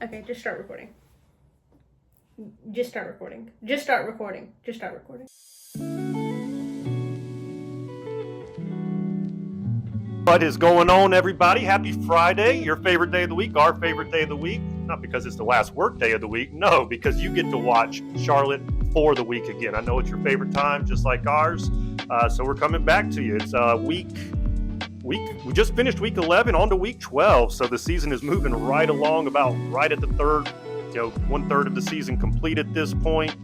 Okay, just start recording. Just start recording. Just start recording. Just start recording. What is going on, everybody? Happy Friday, your favorite day of the week, our favorite day of the week. Not because it's the last work day of the week, no, because you get to watch Charlotte for the week again. I know it's your favorite time, just like ours, so we're coming back to you. It's we just finished week 11 on to week 12, so the season is moving right along, about right at the third, 1/3 of the season complete at this point.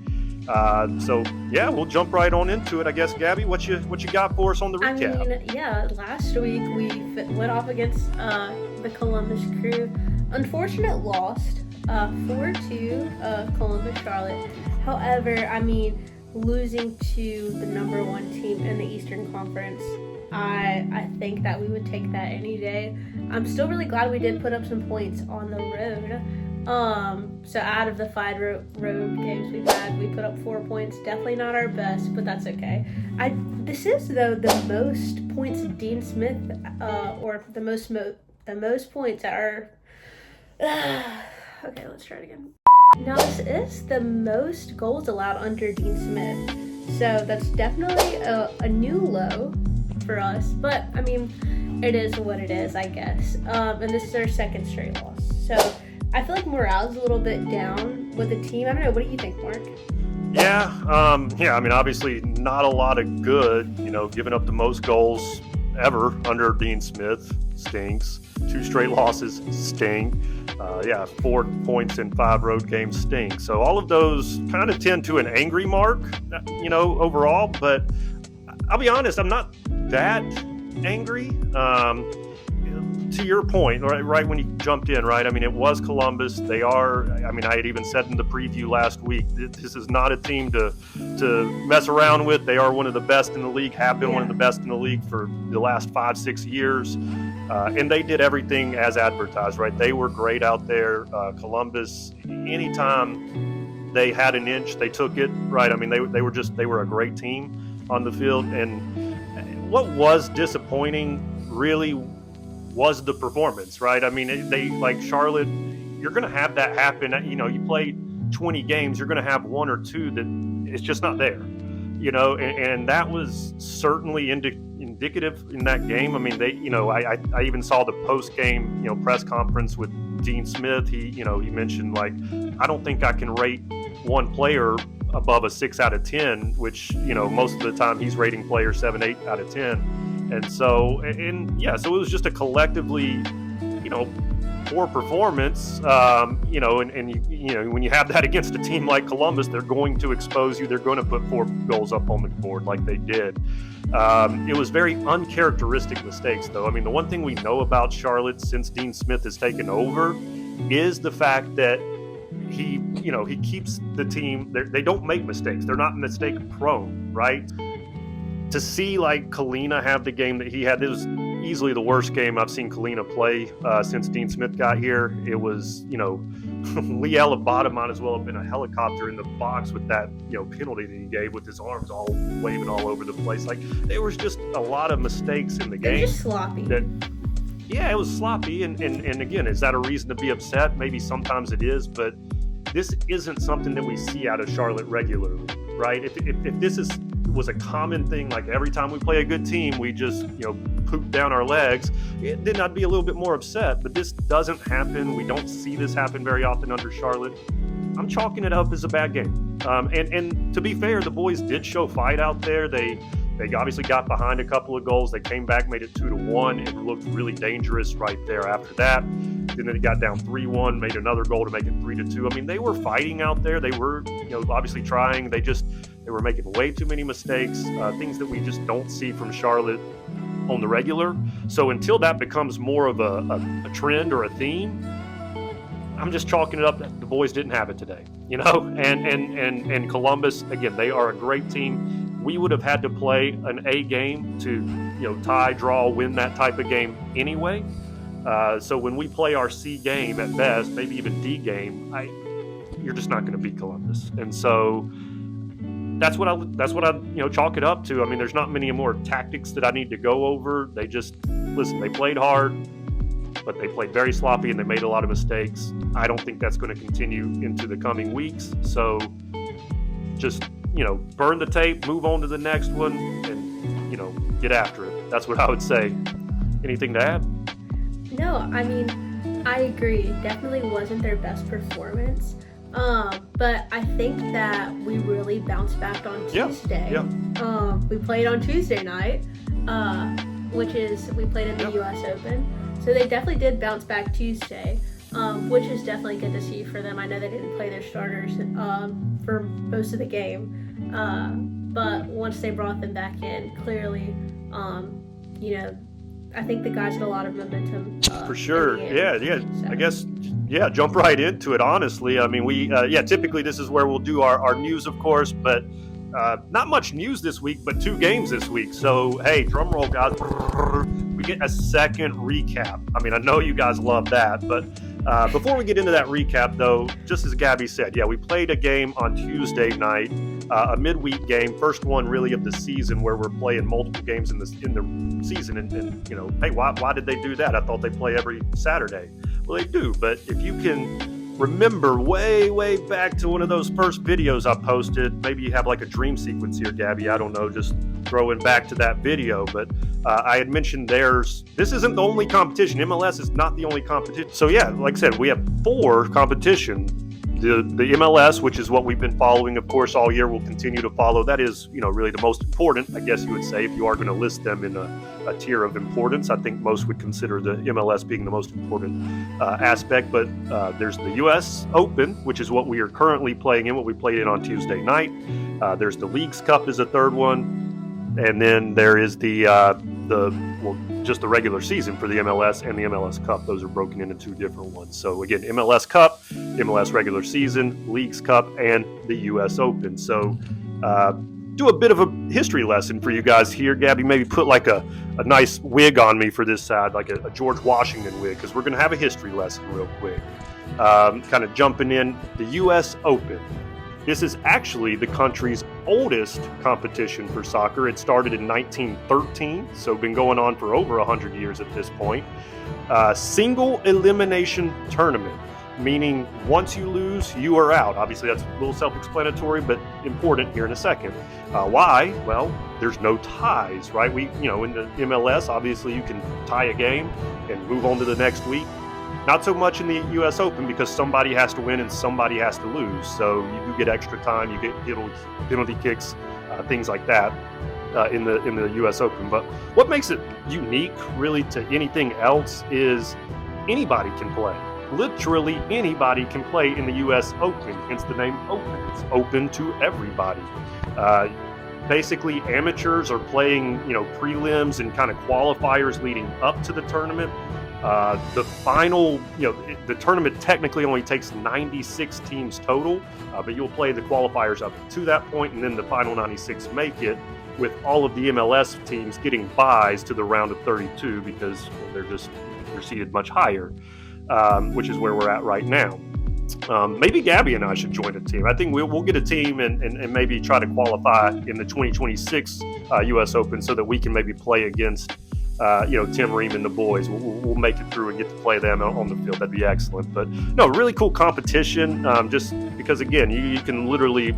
So yeah, we'll jump right on into it, I guess. Gabby, what you got for us on the recap? I mean, yeah, last week we went off against the Columbus Crew. Unfortunate loss, 4-2, Columbus Charlotte. However, I mean, losing to the number one team in the Eastern Conference, I think that we would take that any day. I'm still really glad we did put up some points on the road. So out of the 5 road games we've had, we put up 4 points. Definitely not our best, but that's okay. This is though the most points Dean Smith, or the most points at our. Okay, let's try it again. Now this is the most goals allowed under Dean Smith, so that's definitely a new low for us. But I mean, it is what it is, I guess. And this is our second straight loss, so I feel like morale's a little bit down with the team. I don't know. What do you think, Mark? Yeah. I mean, obviously not a lot of good. Giving up the most goals ever under Dean Smith stinks. 2 straight losses stink. 4 points in 5 road games stink. So all of those kind of tend to an angry mark, overall. But I'll be honest, I'm not that angry. To your point, right when you jumped in, right? I mean, it was Columbus. They are, I had even said in the preview last week, this is not a team to mess around with. They are one of the best in the league, have been one of the best in the league for the last 5-6 years. And they did everything as advertised, right? They were great out there. Columbus, anytime they had an inch, they took it, right? I mean, they were a great team on the field. And what was disappointing really was the performance, right? I mean, they, like Charlotte, you're going to have that happen. You play 20 games, you're going to have 1 or 2 that it's just not there, and that was certainly indicative in that game. I mean, they, I even saw the post-game, press conference with Dean Smith. He mentioned, like, I don't think I can rate one player above a 6 out of 10, which, most of the time he's rating players 7, 8 out of 10. And so it was just a collectively, poor performance, and when you have that against a team like Columbus, they're going to expose you. They're going to put 4 goals up on the board like they did. It was very uncharacteristic mistakes, though. I mean, the one thing we know about Charlotte since Dean Smith has taken over is the fact that he keeps the team. They don't make mistakes. They're not mistake prone, right? To see, like, Kalina have the game that he had, it was easily the worst game I've seen Kalina play since Dean Smith got here. It was, Liel Abada might as well have been a helicopter in the box with that, penalty that he gave with his arms all waving all over the place. Like, there was just a lot of mistakes in the game. It was just sloppy. It was sloppy. And again, is that a reason to be upset? Maybe sometimes it is, but this isn't something that we see out of Charlotte regularly, right? If this was a common thing, like every time we play a good team, we just, poop down our legs, then I'd be a little bit more upset. But this doesn't happen. We don't see this happen very often under Charlotte. I'm chalking it up as a bad game. And to be fair, the boys did show fight out there. They obviously got behind a couple of goals. They came back, made it 2-1, and looked really dangerous right there after that. Then they got down 3-1, made another goal to make it 3-2. I mean, they were fighting out there. They were, obviously trying. They were making way too many mistakes, things that we just don't see from Charlotte on the regular. So until that becomes more of a trend or a theme, I'm just chalking it up that the boys didn't have it today, and Columbus, again, they are a great team. We would have had to play an A game to, tie, draw, win that type of game anyway. So when we play our C game at best, maybe even D game, you're just not going to beat Columbus. And so that's what I chalk it up to. I mean, there's not many more tactics that I need to go over. They just, listen, they played hard. but they played very sloppy and they made a lot of mistakes. I don't think that's going to continue into the coming weeks. So just, burn the tape, move on to the next one, and, get after it. That's what I would say. Anything to add? No, I mean, I agree. Definitely wasn't their best performance. But I think that we really bounced back on Tuesday. Yeah. We played on Tuesday night, we played in the US Open. So they definitely did bounce back Tuesday, which is definitely good to see for them. I know they didn't play their starters for most of the game, but once they brought them back in, clearly, I think the guys had a lot of momentum. For sure. So. I guess, jump right into it, honestly. I mean, typically this is where we'll do our news, of course, but not much news this week, but 2 games this week. So, hey, drum roll, guys. We get a second recap. I mean, I know you guys love that, but before we get into that recap, though, just as Gabby said, we played a game on Tuesday night, a midweek game, first one really of the season where we're playing multiple games in the season. And hey, why did they do that? I thought they play every Saturday. Well, they do, but if you can remember way back to one of those first videos I posted, maybe you have like a dream sequence here, Gabby, I don't know, just throwing back to that video, but I had mentioned this isn't the only competition. MLS is not the only competition. So like I said, we have 4 competition. The MLS, which is what we've been following, of course, all year, we'll continue to follow. That is, really the most important, I guess you would say, if you are going to list them in a tier of importance. I think most would consider the MLS being the most important aspect. But there's the US Open, which is what we are currently playing in, what we played in on Tuesday night. There's the Leagues Cup is a third one. And then there is just the regular season for the MLS and the MLS Cup. Those are broken into 2 different ones. So again, MLS Cup, MLS regular season, Leagues Cup, and the US Open. So do a bit of a history lesson for you guys here. Gabby, maybe put like a nice wig on me for this side, like a George Washington wig, because we're going to have a history lesson real quick. Kind of jumping in, the US Open. This is actually the country's oldest competition for soccer. It started in 1913, so been going on for over 100 years at this point. Single elimination tournament, meaning once you lose, you are out. Obviously, that's a little self-explanatory, but important here in a second. Why? Well, there's no ties, right? In the MLS, obviously, you can tie a game and move on to the next week. Not so much in the U.S. Open because somebody has to win and somebody has to lose. So you do get extra time, you get penalty kicks, things like that in the U.S. Open. But what makes it unique really to anything else is anybody can play. Literally anybody can play in the U.S. Open, hence the name Open. It's open to everybody. Basically, amateurs are playing, prelims and kind of qualifiers leading up to the tournament. The final, the tournament technically only takes 96 teams total, but you'll play the qualifiers up to that point, and then the final 96 make it, with all of the MLS teams getting byes to the round of 32 because they're seated much higher, which is where we're at right now. Maybe Gabby and I should join a team. I think we'll get a team and maybe try to qualify in the 2026 U.S. Open so that we can maybe play against Tim Ream and the boys. We'll make it through and get to play them on the field. That'd be excellent. But no, really cool competition. Just because again, you can literally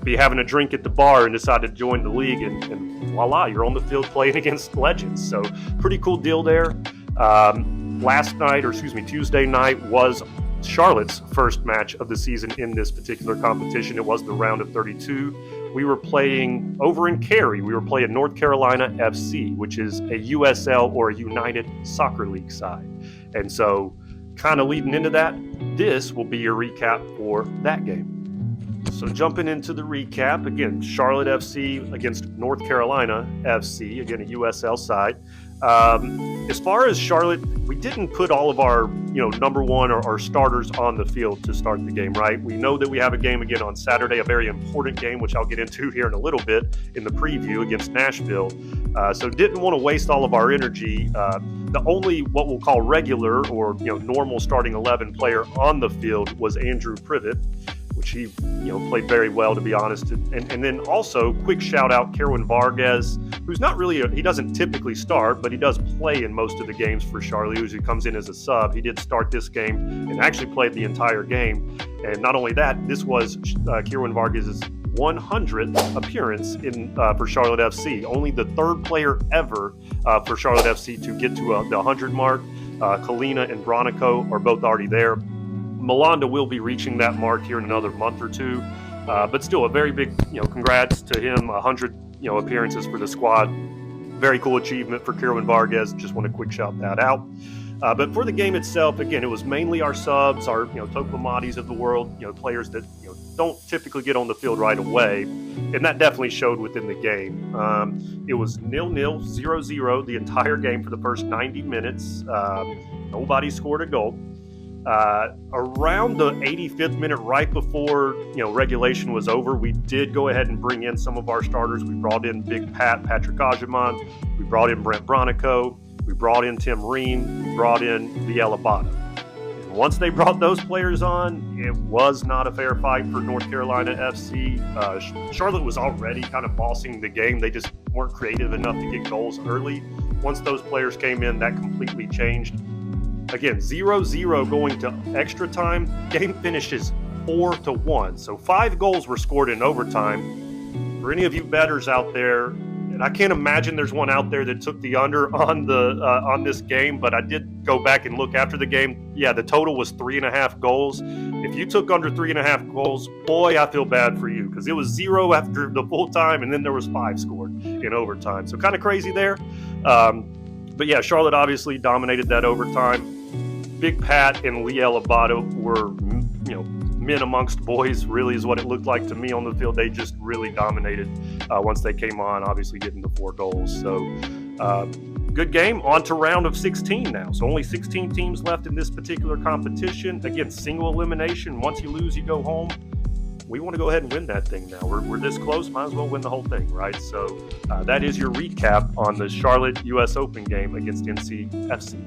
be having a drink at the bar and decide to join the league, and voila, you're on the field playing against legends. So pretty cool deal there. Tuesday night was Charlotte's first match of the season in this particular competition. It was the round of 32. We were playing over in Cary. We were playing North Carolina FC, which is a USL or a United Soccer League side. And so kind of leading into that, this will be your recap for that game. So jumping into the recap, again, Charlotte FC against North Carolina FC, again, a USL side. As far as Charlotte, we didn't put all of our, number one or our starters on the field to start the game, right? We know that we have a game again on Saturday, a very important game, which I'll get into here in a little bit in the preview against Nashville. So didn't want to waste all of our energy. The only what we'll call regular or, normal starting 11 player on the field was Andrew Privet. which he played very well, to be honest. And then also, quick shout out, Kerwin Vargas, who's not really he doesn't typically start, but he does play in most of the games for Charlie. Usually comes in as a sub. He did start this game and actually played the entire game. And not only that, this was Kerwin Vargas' 100th appearance for Charlotte FC. Only the third player ever for Charlotte FC to get to the 100 mark. Kalina and Bronico are both already there. Melanda will be reaching that mark here in another month or two. But still a very big, congrats to him. 100, appearances for the squad. Very cool achievement for Kerwin Vargas. Just want to quick shout that out. But for the game itself, again, it was mainly our subs, our Toklamadis of the world, players that don't typically get on the field right away, and that definitely showed within the game. It was 0-0, 0-0 the entire game for the first 90 minutes. Nobody scored a goal. Around the 85th minute, right before regulation was over, we did go ahead and bring in some of our starters. We brought in Big Patrick Ajaman. We brought in Brent Bronico. We brought in Tim Ream. We brought in Viel Abado. And once they brought those players on, it was not a fair fight for North Carolina FC. Charlotte was already kind of bossing the game. They just weren't creative enough to get goals early. Once those players came in, that completely changed. Again, 0-0 going to extra time. Game finishes 4-1. So 5 goals were scored in overtime. For any of you bettors out there, and I can't imagine there's one out there that took the under on this game, but I did go back and look after the game. Yeah, the total was 3.5 goals. If you took under 3.5 goals, boy, I feel bad for you, because it was 0 after the full time, and then there was 5 scored in overtime. So kind of crazy there. But yeah, Charlotte obviously dominated that overtime. Big Pat and Viel Abado were, men amongst boys, really is what it looked like to me on the field. They just really dominated once they came on, obviously getting the 4 goals. So good game. On to round of 16 now. So only 16 teams left in this particular competition. Again, single elimination. Once you lose, you go home. We want to go ahead and win that thing now. We're this close, might as well win the whole thing, right? So that is your recap on the Charlotte U.S. Open game against NC FC.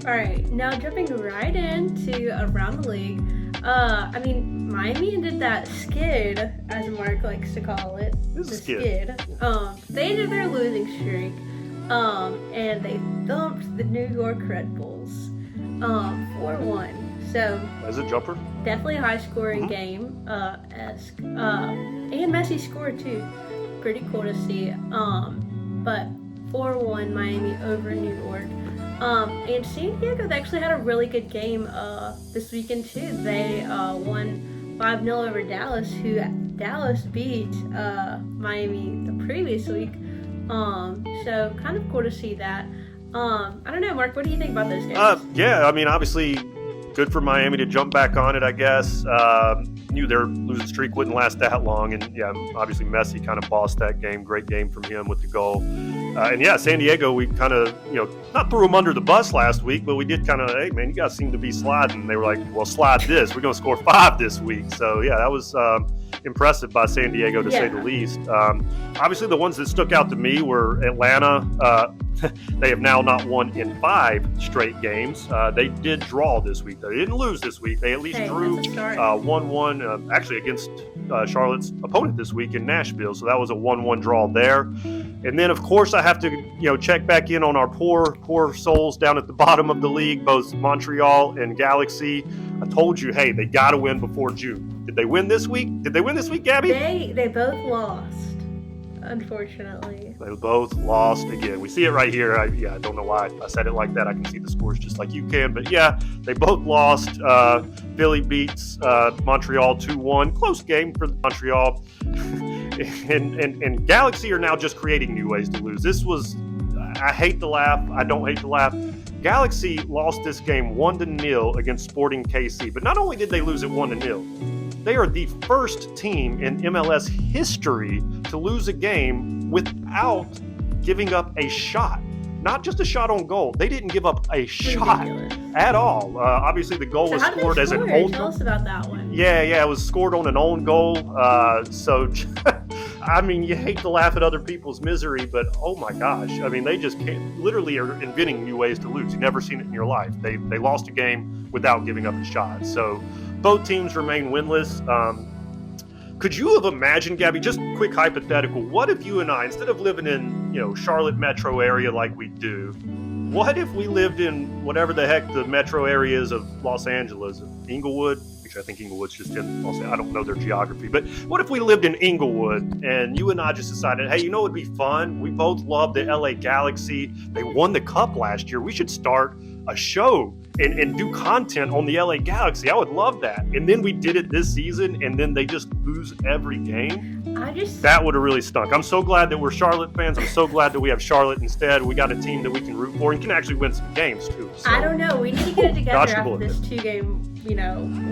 All right, now jumping right into around the league. Miami ended that skid, as Mark likes to call it. This is a skid. They ended their losing streak, and they thumped the New York Red Bulls, 4-1. So as a jumper, definitely a high-scoring game, esque. And Messi scored too. Pretty cool to see. But 4-1 Miami over New York. And San Diego, they actually had a really good game this weekend too. They won 5-0 over Dallas, who Dallas beat Miami the previous week. So kind of cool to see that. I don't know, Mark, what do you think about those games? Obviously good for Miami to jump back on it, I guess. Knew their losing streak wouldn't last that long, and obviously Messi kind of bossed that game. Great game from him with the goal. San Diego, we kind of, not threw them under the bus last week, but we did kind of, hey man, you guys seem to be sliding. They were like, well, slide this. We're going to score 5 this week. So that was impressive by San Diego to say the least. Obviously, the ones that stuck out to me were Atlanta. They have now not won in 5 straight games. They did draw this week. They didn't lose this week. They at least drew 1-1, actually against Charlotte's opponent this week in Nashville. So that was a 1-1 draw there. And then, of course, I have to check back in on our poor souls down at the bottom of the league, both Montreal and Galaxy. I told you, hey, they got to win before June. Did they win this week? Did they win this week, Gabby? They both lost, unfortunately. They both lost again. We see it right here. I don't know why I said it like that. I can see the scores just like you can. But they both lost. Philly beats Montreal 2-1. Close game for Montreal. and Galaxy are now just creating new ways to lose. This was, I hate to laugh. I don't hate to laugh. Galaxy lost this game 1-0 against Sporting KC. But not only did they lose it 1-0, they are the first team in MLS history to lose a game without giving up a shot. Not just a shot on goal. They didn't give up a shot at all. Obviously, the goal was scored as an own goal. Tell us about that one. Yeah, it was scored on an own goal. I mean, you hate to laugh at other people's misery, but oh my gosh. I mean, they just literally are inventing new ways to lose. You've never seen it in your life. They lost a game without giving up a shot. So both teams remain winless. Could you have imagined, Gabby, just quick hypothetical, what if you and I, instead of living in, Charlotte metro area like we do, what if we lived in whatever the heck the metro area is of Los Angeles, Inglewood? I think Inglewood's just in Los Angeles. I don't know their geography, but what if we lived in Inglewood and you and I just decided, hey, it would be fun. We both love the LA Galaxy. They won the cup last year. We should start a show and do content on the LA Galaxy. I would love that. And then we did it this season, and then they just lose every game. That would have really stunk. I'm so glad that we're Charlotte fans. I'm so glad that we have Charlotte instead. We got a team that we can root for and can actually win some games too. So, I don't know. We need to get it together after this 2-game,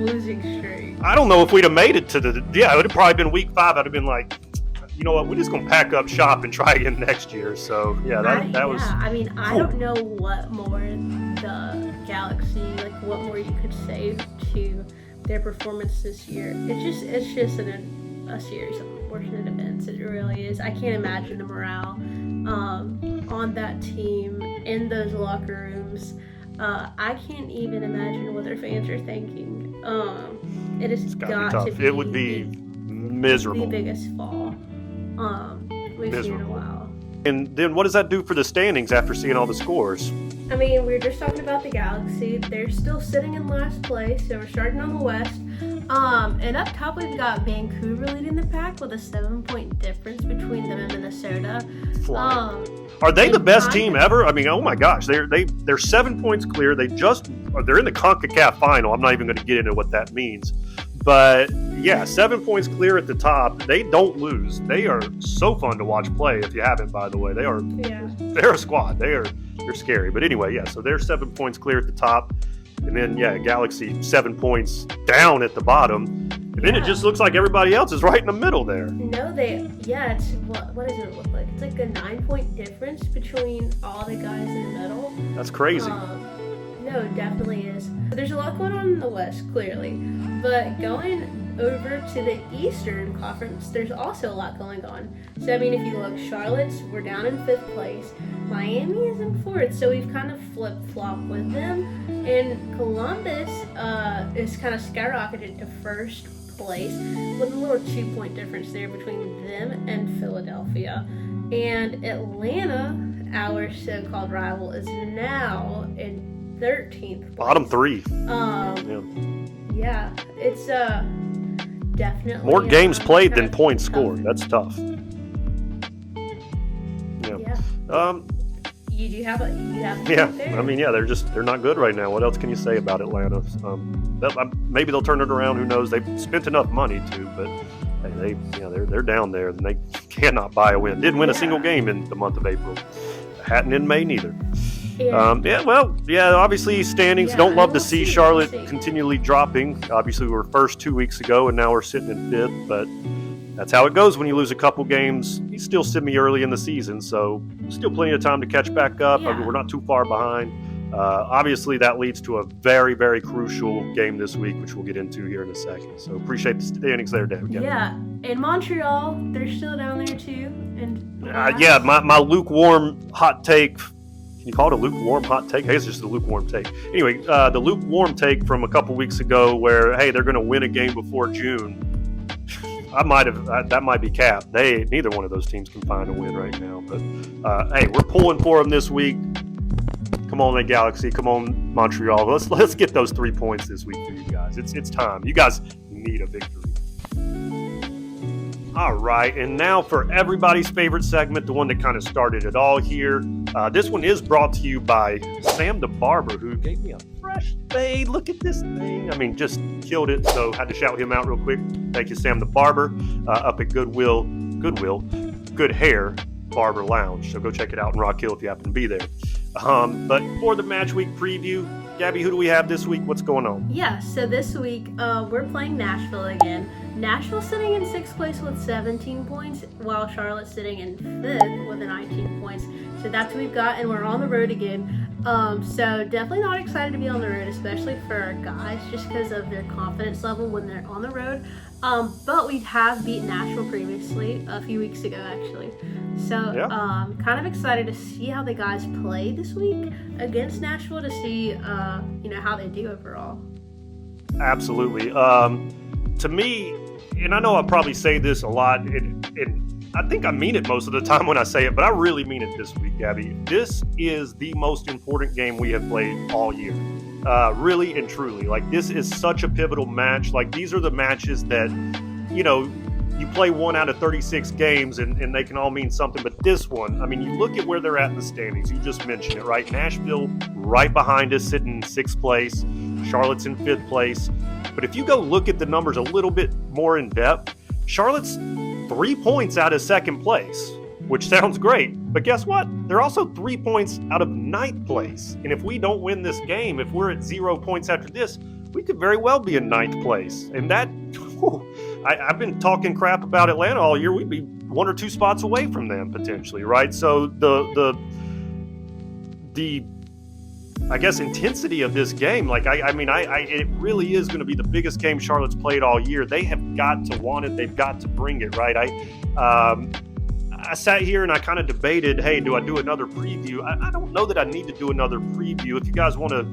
losing streak. I don't know if we'd have made it to it would have probably been week 5. I'd have been like, you know what, we're just going to pack up shop and try again next year. So, that was... I mean, I don't know what more the Galaxy, what more you could say to their performance this year. It's just a series of unfortunate events. It really is. I can't imagine the morale on that team, in those locker rooms. I can't even imagine what their fans are thinking. It has got to be it would be miserable. The biggest fall we've seen in a while. And then what does that do for the standings after seeing all the scores? I mean, we were just talking about the Galaxy. They're still sitting in last place, so we're starting on the West. And up top, we've got Vancouver leading the pack with a 7-point difference between them and Minnesota. Are they the best team ever? I mean, oh my gosh, they're 7 points clear. They're in the CONCACAF final. I'm not even going to get into what that means. But yeah, 7 points clear at the top. They don't lose. They are so fun to watch play. If you haven't, by the way, they're a squad. They're scary. But anyway, so they're 7 points clear at the top, and then Galaxy 7 points down at the bottom. And then it just looks like everybody else is right in the middle there. No, it's what does it look like? It's like a 9-point difference between all the guys in the middle. That's crazy. No, it definitely is. There's a lot going on in the West, clearly. But going over to the Eastern Conference, there's also a lot going on. So, I mean, if you look, Charlotte's, we're down in 5th place. Miami is in 4th, so we've kind of flip-flopped with them. And Columbus is kind of skyrocketed to 1st place with a little 2-point difference there between them and Philadelphia. And Atlanta, our so-called rival, is now in 13th place. Bottom 3. It's definitely more games played than points scored. That's tough. You do have I mean, they're not good right now. What else can you say about Atlanta? Maybe they'll turn it around. Who knows? They've spent enough money to, but they're down there and they cannot buy a win. Didn't win a single game in the month of April. Hadn't in May neither. Obviously standings. Don't love to see Charlotte continually dropping. Obviously we were first 2 weeks ago and now we're sitting in 5th, but that's how it goes when you lose a couple games. He's still semi-early in the season, so still plenty of time to catch back up. I mean, we're not too far behind. Obviously that leads to a very, very crucial game this week, which we'll get into here in a second. So appreciate the standings there, Dave. In Montreal, they're still down there too. And my lukewarm hot take. Can you call it a lukewarm hot take? Hey, it's just a lukewarm take. Anyway, the lukewarm take from a couple weeks ago where, hey, they're going to win a game before June. That might be capped. Neither one of those teams can find a win right now. But, hey, we're pulling for them this week. Come on, the Galaxy. Come on, Montreal. Let's get those 3 points this week for you guys. It's time. You guys need a victory. All right, and now for everybody's favorite segment, the one that kind of started it all here. This one is brought to you by Sam the Barber, who gave me a fresh fade. Look at this thing. I mean, just killed it, so had to shout him out real quick. Thank you, Sam the Barber, up at Good Hair Barber Lounge. So go check it out in Rock Hill if you happen to be there. But for the match week preview, Gabby, who do we have this week? What's going on? Yeah, so this week we're playing Nashville again. Nashville sitting in 6th place with 17 points, while Charlotte's sitting in 5th with 19 points. So that's what we've got, and we're on the road again. So definitely not excited to be on the road, especially for our guys, just because of their confidence level when they're on the road. But we have beat Nashville previously, a few weeks ago actually. So kind of excited to see how the guys play this week against Nashville, to see how they do overall. Absolutely. To me, and I know I probably say this a lot, and I think I mean it most of the time when I say it, but I really mean it this week, Gabby. This is the most important game we have played all year. Really and truly. Like, this is such a pivotal match. Like, these are the matches that, you play 1 out of 36 games and they can all mean something. But this one, I mean, you look at where they're at in the standings. You just mentioned it, right? Nashville right behind us, sitting in 6th place. Charlotte's in 5th place. But if you go look at the numbers a little bit more in depth, Charlotte's 3 points out of 2nd place, which sounds great. But guess what? They're also 3 points out of 9th place. And if we don't win this game, if we're at 0 points after this, we could very well be in 9th place. And that, I've been talking crap about Atlanta all year. We'd be 1 or 2 spots away from them potentially, right? So the I guess intensity of this game, like it really is going to be the biggest game Charlotte's played all year. They have got to want it. They've got to bring it, right? I sat here and I kind of debated, hey, do I do another preview? I don't know that I need to do another preview. If you guys want to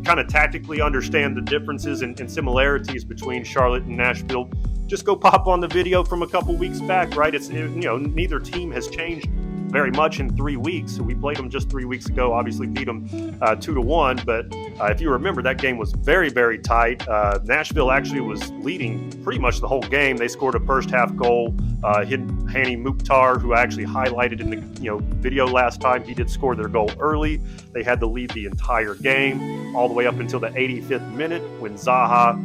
kind of tactically understand the differences and similarities between Charlotte and Nashville, just go pop on the video from a couple weeks back, right? It's, neither team has changed very much in 3 weeks. So we played them just 3 weeks ago, obviously beat them 2-1. But if you remember, that game was very, very tight. Nashville actually was leading pretty much the whole game. They scored a first half goal. Hani Mukhtar, who I actually highlighted in the video last time, he did score their goal early. They had the lead the entire game, all the way up until the 85th minute when Zaha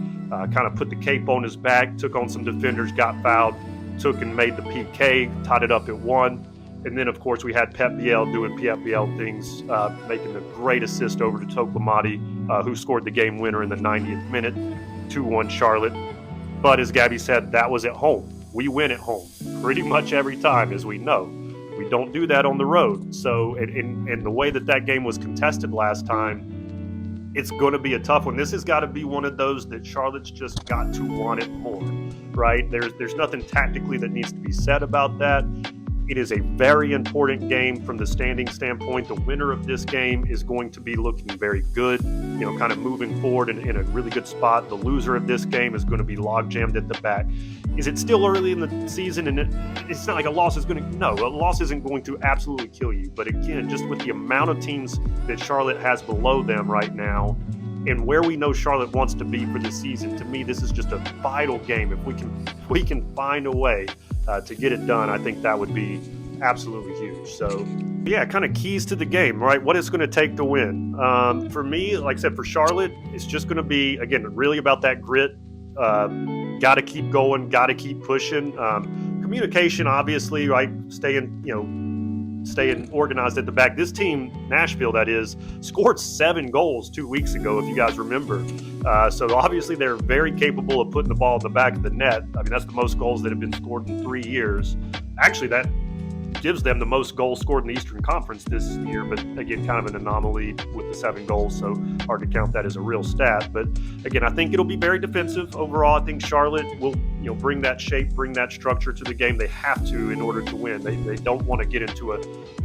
kind of put the cape on his back, took on some defenders, got fouled, took and made the PK, tied it up at 1. And then, of course, we had Pep Biel doing Pep Biel things, making a great assist over to Toklamati, who scored the game winner in the 90th minute, 2-1 Charlotte. But as Gabby said, that was at home. We win at home pretty much every time, as we know. We don't do that on the road. So, and the way that game was contested last time, it's going to be a tough one. This has got to be one of those that Charlotte's just got to want it more, right? There's nothing tactically that needs to be said about that. It is a very important game from the standing standpoint. The winner of this game is going to be looking very good, kind of moving forward in a really good spot. The loser of this game is going to be log jammed at the back. Is it still early in the season? And it's not like a loss is going to, no, a loss isn't going to absolutely kill you. But again, just with the amount of teams that Charlotte has below them right now, and where we know Charlotte wants to be for the season, to me, this is just a vital game. If we can find a way to get it done, I think that would be absolutely huge. So, yeah, kind of keys to the game, right? What it's going to take to win. For me, like I said, for Charlotte, it's just going to be, again, really about that grit. Got to keep going, got to keep pushing. Communication, obviously, right? Staying organized at the back. This team, Nashville, that is, scored 7 goals 2 weeks ago, if you guys remember. So obviously they're very capable of putting the ball in the back of the net. I mean, that's the most goals that have been scored in 3 years. Actually, that gives them the most goals scored in the Eastern Conference this year, but again, kind of an anomaly with the 7 goals, so hard to count that as a real stat. But again, I think it'll be very defensive overall. I think Charlotte will, bring that shape, bring that structure to the game. They have to in order to win. They don't want to get into a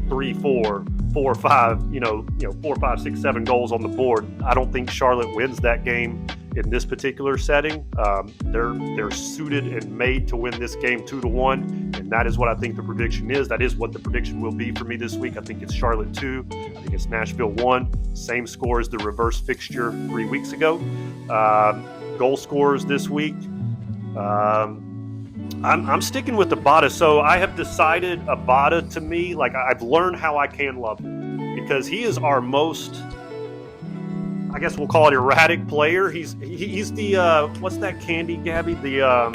3-4, 4-5, 4, 5, 6, 7 goals on the board. I don't think Charlotte wins that game in this particular setting. They're suited and made to win this game 2-1, and that is what I think the prediction is. That is what the prediction will be for me this week. I think it's Charlotte 2. I think it's Nashville 1. Same score as the reverse fixture 3 weeks ago. Goal scorers this week. I'm sticking with Abada. So I have decided Abada, to me, like, I've learned how I can love him because he is our most, I guess we'll call it, erratic player. He's the what's that candy, Gabby? The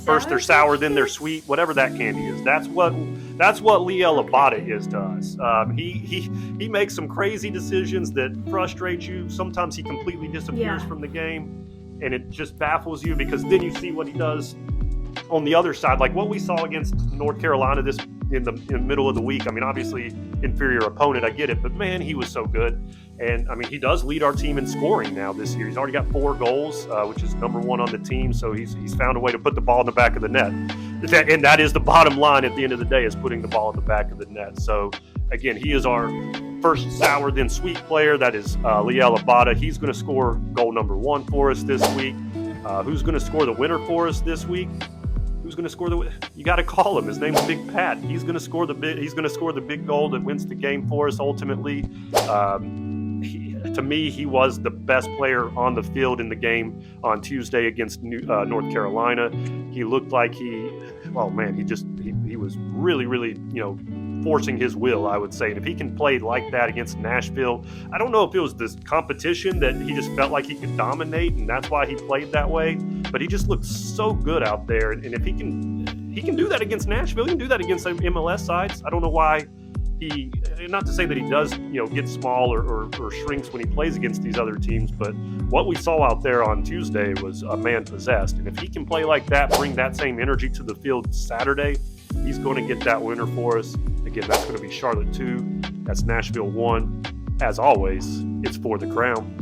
first they're sour, then they're sweet, whatever that candy is. That's what Liel Abada is to us. He makes some crazy decisions that frustrate you. Sometimes he completely disappears from the game, and it just baffles you because then you see what he does on the other side, like what we saw against North Carolina in the middle of the week. I mean, obviously inferior opponent, I get it, but man, he was so good. And I mean, he does lead our team in scoring now this year. He's already got 4 goals, which is number 1 on the team. So he's found a way to put the ball in the back of the net. And that is the bottom line at the end of the day, is putting the ball in the back of the net. So again, he is our first sour then sweet player. That is Liel Abada. He's going to score goal number 1 for us this week. Who's going to score the winner for us this week? Who's going to score you got to call him. His name's Big Pat. He's going to score the big goal that wins the game for us ultimately. To me, he was the best player on the field in the game on Tuesday against North Carolina. He looked like he was really, really, forcing his will, I would say. And if he can play like that against Nashville, I don't know if it was this competition that he just felt like he could dominate, and that's why he played that way. But he just looked so good out there. And if he can do that against Nashville, he can do that against the MLS sides. I don't know why not to say that he does, get small or shrinks when he plays against these other teams, but what we saw out there on Tuesday was a man possessed. And if he can play like that, bring that same energy to the field Saturday, he's going to get that winner for us. Again, that's going to be Charlotte 2. That's Nashville 1. As always, it's for the crown.